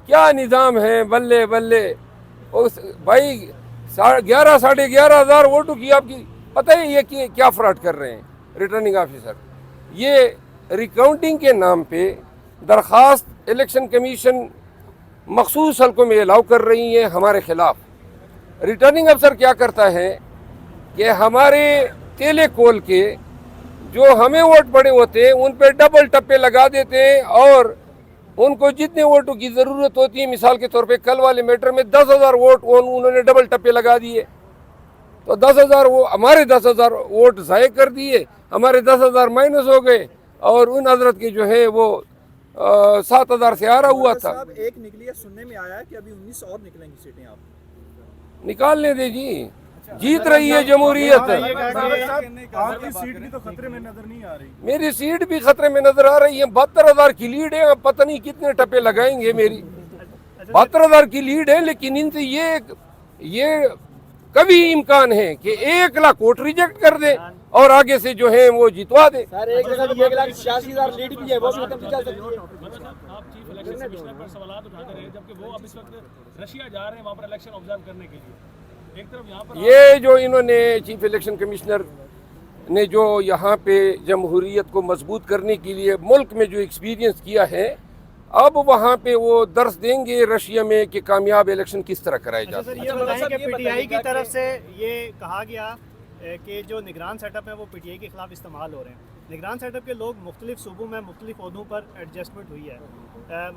کیا نظام ہے، بلے بلے بھائی 11 ساڑھے 11,000 ووٹوں کی آپ کی پتہ ہے یہ کیا فراڈ کر رہے ہیں ریٹرننگ آفیسر. یہ ریکاؤنٹنگ کے نام پہ درخواست الیکشن کمیشن مخصوص حلقوں میں الاؤ کر رہی ہیں ہمارے خلاف. ریٹرننگ افسر کیا کرتا ہے کہ ہمارے تیلے کول کے جو ہمیں ووٹ پڑے ہوتے ہیں ان پہ ڈبل ٹپے لگا دیتے ہیں، اور ان کو جتنے ووٹوں کی ضرورت ہوتی ہے، مثال کے طور پہ کل والے میٹر میں 10,000 ووٹ انہوں نے ڈبل ٹپے لگا دیے، تو 10,000 ہمارے 10,000 ووٹ ضائع کر دیے، ہمارے 10,000 مائنس ہو گئے، اور ان حضرت کے جو ہے وہ 7,000 سے آ رہا ہوا تھا. ایک نکلی ہے، سننے میں آیا ہے کہ ابھی 19 اور نکلیں گی سیٹیں. آپ نکالنے دے جی، جیت رہی ہے جمہوریت. آپ کی سیٹ بھی تو خطرے میں نظر نہیں آ رہی. میری سیٹ بھی خطرے میں نظر آ رہی ہے. 72,000 کی لیڈ ہے، اب پتہ نہیں کتنے ٹپے لگائیں گے. میری 72,000 کی لیڈ ہے، لیکن ان سے یہ کبھی امکان ہے کہ 1,00,000 ووٹ ریجیکٹ کر دے اور آگے سے جو ہے وہ جتوا دے. سر ایک جگہ 1,86,000 لیڈ بھی ہے، وہ بھی ختم کی جا سکتی ہے. آپ چیف الیکشن کمشنر پر سوالات اٹھاتے رہے، جبکہ وہ اب اس وقت رشیا جا رہے ہیں وہاں پر الیکشن آبزرو کرنے کے لیے. ایک طرف یہاں پر یہ جو انہوں نے چیف الیکشن کمشنر نے جو یہاں پہ جمہوریت کو مضبوط کرنے کے لیے ملک میں جو ایکسپیرینس کیا ہے، اب وہاں پہ وہ درس دیں گے رشیا میں کہ کامیاب الیکشن کس طرح کرائے جاتے ہیں. یہ بتائیں کہ پی ٹی آئی کی طرف سے یہ کہا گیا کہ جو نگران سیٹ اپ ہے وہ پی ٹی آئی کے خلاف استعمال ہو رہے ہیں. نگران سیٹ اپ کے لوگ مختلف صوبوں میں مختلف عہدوں پر ایڈجسٹمنٹ ہوئی ہے.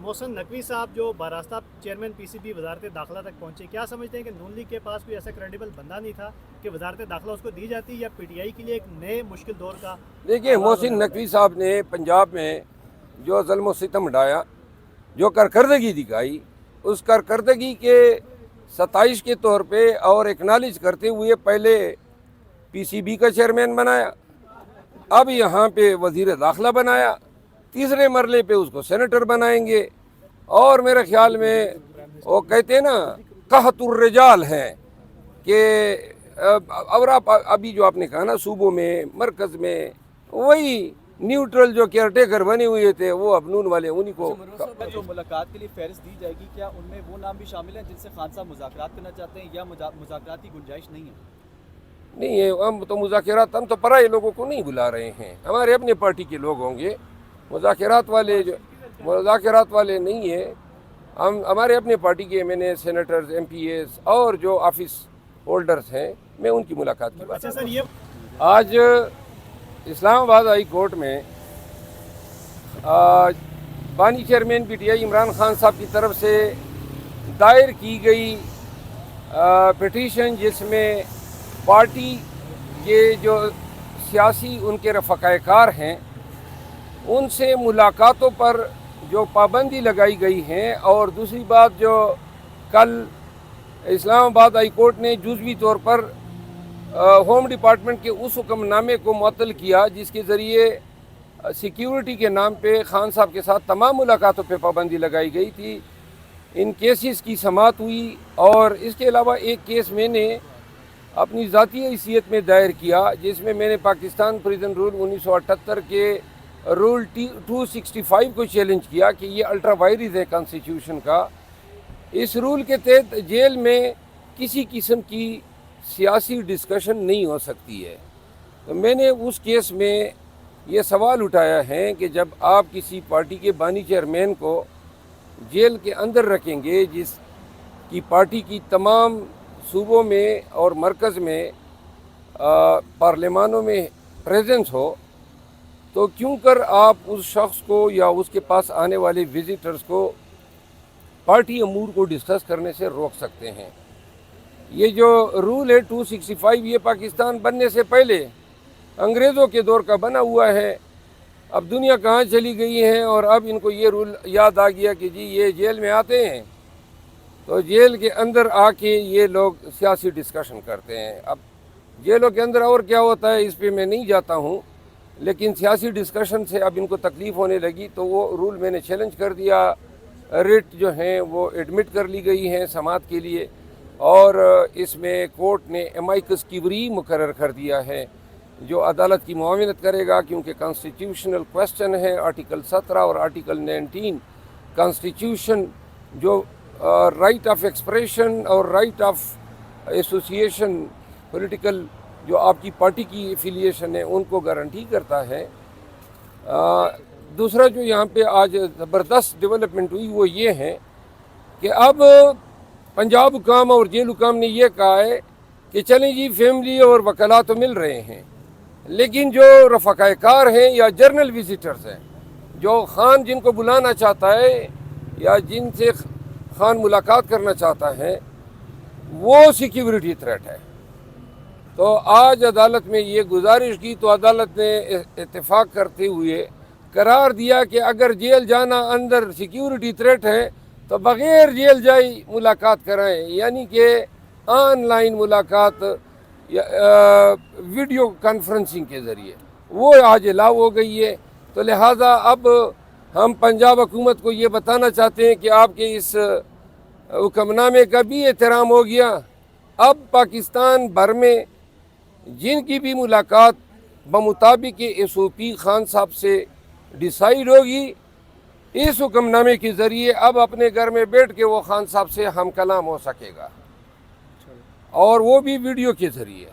محسن نقوی صاحب جو باراستہ چیئرمین پی سی بی وزارت داخلہ تک پہنچے، کیا سمجھتے ہیں کہ نون لیگ کے پاس کوئی ایسا کریڈیبل بندہ نہیں تھا کہ وزارت داخلہ اس کو دی جاتی، یا پی ٹی آئی کے لیے ایک نئے مشکل دور کا؟ دیکھیے، محسن نقوی صاحب نے پنجاب میں جو ظلم و ستم ڈھایا، جو کارکردگی دکھائی، اس کارکردگی کے 27 کے طور پہ اور ایکنالج کرتے ہوئے پہلے پی سی بی کا چیئرمین بنایا، اب یہاں پہ وزیر داخلہ بنایا، تیسرے مرلے پہ اس کو سینیٹر بنائیں گے. اور میرے خیال میں وہ کہتے ہیں نا قحط الرجال ہیں کہ اور آپ ابھی جو آپ نے کہا نا صوبوں میں مرکز میں وہی نیوٹرل جو کیئر ٹیکر بنے ہوئے تھے وہ اب نون والے انہی کو. جو ملاقات کے لیے فہرست دی جائے گی، کیا ان میں وہ نام بھی شامل ہیں جن سے خان صاحب مذاکرات کرنا چاہتے ہیں، یا مذاکرات کی گنجائش نہیں ہے؟ نہیں ہے، ہم تو مذاکرات، ہم تو پرائے لوگوں کو نہیں بلا رہے ہیں، ہمارے اپنے پارٹی کے لوگ ہوں گے. مذاکرات والے نہیں ہیں. ہم ہمارے اپنے پارٹی کے ایم این اے، سینیٹرز، ایم پی ایز اور جو آفس ہولڈرز ہیں، میں ان کی ملاقات کی بات. آج اسلام آباد ہائی کورٹ میں بانی chairman P T I Imran Khan صاحب کی طرف سے دائر کی گئی پٹیشن، جس میں پارٹی کے جو سیاسی ان کے رفقائے کار ہیں ان سے ملاقاتوں پر جو پابندی لگائی گئی ہیں، اور دوسری بات جو کل اسلام آباد ہائی کورٹ نے جزوی طور پر ہوم ڈپارٹمنٹ کے اس حکم نامے کو معطل کیا جس کے ذریعے سیکیورٹی کے نام پہ خان صاحب کے ساتھ تمام ملاقاتوں پہ پابندی لگائی گئی تھی. ان کیسز کی سماعت ہوئی، اور اس کے علاوہ ایک کیس میں نے اپنی ذاتی حیثیت میں دائر کیا، جس میں میں نے پاکستان پریزن رول 1978 کے رول 265 کو چیلنج کیا کہ یہ الٹرا وائرز ہے کانسٹیٹیوشن کا. اس رول کے تحت جیل میں کسی قسم کی سیاسی ڈسکشن نہیں ہو سکتی ہے. تو میں نے اس کیس میں یہ سوال اٹھایا ہے کہ جب آپ کسی پارٹی کے بانی چیئرمین کو جیل کے اندر رکھیں گے، جس کی پارٹی کی تمام صوبوں میں اور مرکز میں پارلیمانوں میں پریزنس ہو، تو کیوں کر آپ اس شخص کو یا اس کے پاس آنے والے وزٹرز کو پارٹی امور کو ڈسکس کرنے سے روک سکتے ہیں؟ یہ جو رول ہے 265، یہ پاکستان بننے سے پہلے انگریزوں کے دور کا بنا ہوا ہے. اب دنیا کہاں چلی گئی ہے، اور اب ان کو یہ رول یاد آ گیا کہ جی یہ جیل میں آتے ہیں تو جیل کے اندر آ کے یہ لوگ سیاسی ڈسکشن کرتے ہیں. اب جیلوں کے اندر اور کیا ہوتا ہے اس پہ میں نہیں جاتا ہوں، لیکن سیاسی ڈسکشن سے اب ان کو تکلیف ہونے لگی تو وہ رول میں نے چیلنج کر دیا. ریٹ جو ہیں وہ ایڈمٹ کر لی گئی ہیں سماعت کے لیے، اور اس میں کورٹ نے امائکس کیوری مقرر کر دیا ہے جو عدالت کی معاونت کرے گا، کیونکہ کانسٹیٹیوشنل کویسچن ہے. آرٹیکل 17 اور آرٹیکل 19 کانسٹیٹیوشن جو رائٹ آف ایکسپریشن اور رائٹ آف ایسوسیشن پولیٹیکل جو آپ کی پارٹی کی ایفیلیشن ہے ان کو گارنٹی کرتا ہے. دوسرا جو یہاں پہ آج زبردست ڈیولپمنٹ ہوئی وہ یہ ہے کہ اب پنجاب حکام اور جیل حکام نے یہ کہا ہے کہ چلیں جی فیملی اور وکلاء تو مل رہے ہیں، لیکن جو رفقائے کار ہیں یا جرنل وزٹرز ہیں، جو خان جن کو بلانا چاہتا ہے یا جن سے خان ملاقات کرنا چاہتا ہے وہ سیکیورٹی تھریٹ ہے. تو آج عدالت میں یہ گزارش کی تو عدالت نے اتفاق کرتے ہوئے قرار دیا کہ اگر جیل جانا اندر سیکیورٹی تھریٹ ہے تو بغیر جیل جائی ملاقات کرائیں، یعنی کہ آن لائن ملاقات ویڈیو کانفرنسنگ کے ذریعے وہ آج الاؤ ہو گئی ہے. تو لہٰذا اب ہم پنجاب حکومت کو یہ بتانا چاہتے ہیں کہ آپ کے اس حکم نامے کا بھی احترام ہو گیا. اب پاکستان بھر میں جن کی بھی ملاقات بمطابق SOP خان صاحب سے ڈیسائیڈ ہوگی، اس حکم نامے کے ذریعے اب اپنے گھر میں بیٹھ کے وہ خان صاحب سے ہم کلام ہو سکے گا، اور وہ بھی ویڈیو کے ذریعے.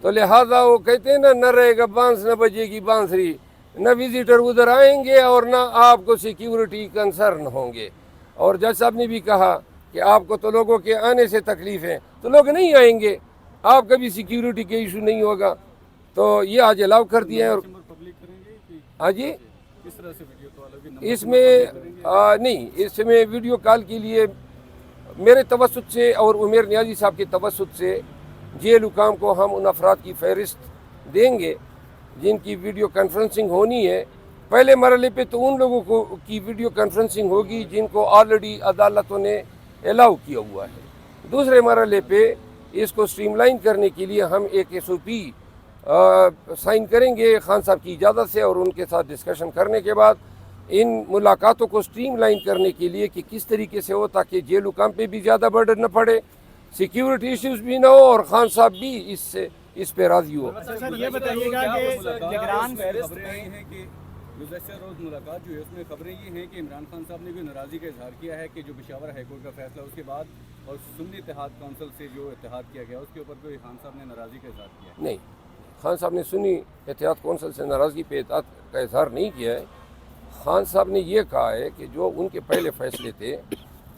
تو لہٰذا وہ کہتے ہیں نہ رہے گا بانس نہ بجے گی بانسری، نہ وزٹر ادھر آئیں گے اور نہ آپ کو سیکیورٹی کنسرن ہوں گے. اور جج صاحب نے بھی کہا کہ آپ کو تو لوگوں کے آنے سے تکلیف ہے تو لوگ نہیں آئیں گے، آپ کا بھی سیکیورٹی کے ایشو نہیں ہوگا. تو یہ آج الاؤ کر دیا ہے. اور ہاں جی اس میں نہیں، اس میں ویڈیو کال کے لیے میرے توسط سے اور عمیر نیازی صاحب کے توسط سے جیل حکام کو ہم ان افراد کی فہرست دیں گے جن کی ویڈیو کانفرنسنگ ہونی ہے. پہلے مرحلے پہ تو ان لوگوں کو کی ویڈیو کانفرنسنگ ہوگی جن کو آلریڈی عدالتوں نے الاؤ کیا ہوا ہے. دوسرے مرحلے پہ اس کو سٹریم لائن کرنے کے لیے ہم ایک SOP سائن کریں گے خان صاحب کی اجازت سے، اور ان کے ساتھ ڈسکشن کرنے کے بعد ان ملاقاتوں کو سٹریم لائن کرنے کے لیے کہ کس طریقے سے ہو تاکہ جیل حکام پہ بھی زیادہ برڈن نہ پڑے، سیکیورٹی ایشوز بھی نہ ہو، اور خان صاحب بھی اس پہ راضی ہو. سر یہ بتائیے گا کہ نگران ہیں کہ گزشتہ روز ملاقات جو ہے اس میں خبریں یہ ہیں کہ عمران خان صاحب نے بھی ناراضی کا اظہار کیا ہے کہ جو پشاور ہائی کورٹ کا فیصلہ اس کے بعد اور سنی اتحاد کونسل سے جو اتحاد کیا گیا اس کے اوپر کوئی خان صاحب نے ناراضی کا اظہار کیا ہے؟ نہیں، خان صاحب نے سنی اتحاد کونسل سے ناراضگی پہ اتحاد کا اظہار نہیں کیا ہے. خان صاحب نے یہ کہا ہے کہ جو ان کے پہلے فیصلے تھے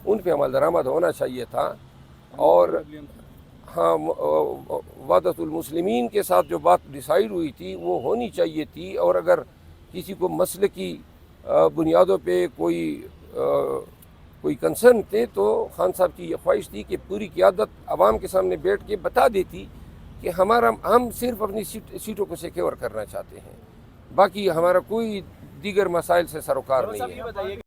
ان پہ عمل درآمد ہونا چاہیے تھا، اور ہاں وحدت المسلمین کے ساتھ جو بات ڈیسائیڈ ہوئی تھی وہ ہونی چاہیے تھی. اور اگر کسی کو مسئلے کی بنیادوں پہ کوئی کنسرن تھے تو خان صاحب کی یہ خواہش تھی کہ پوری قیادت عوام کے سامنے بیٹھ کے بتا دیتی کہ ہم صرف اپنی سیٹوں کو سیکیور کرنا چاہتے ہیں، باقی ہمارا کوئی دیگر مسائل سے سروکار نہیں ہے.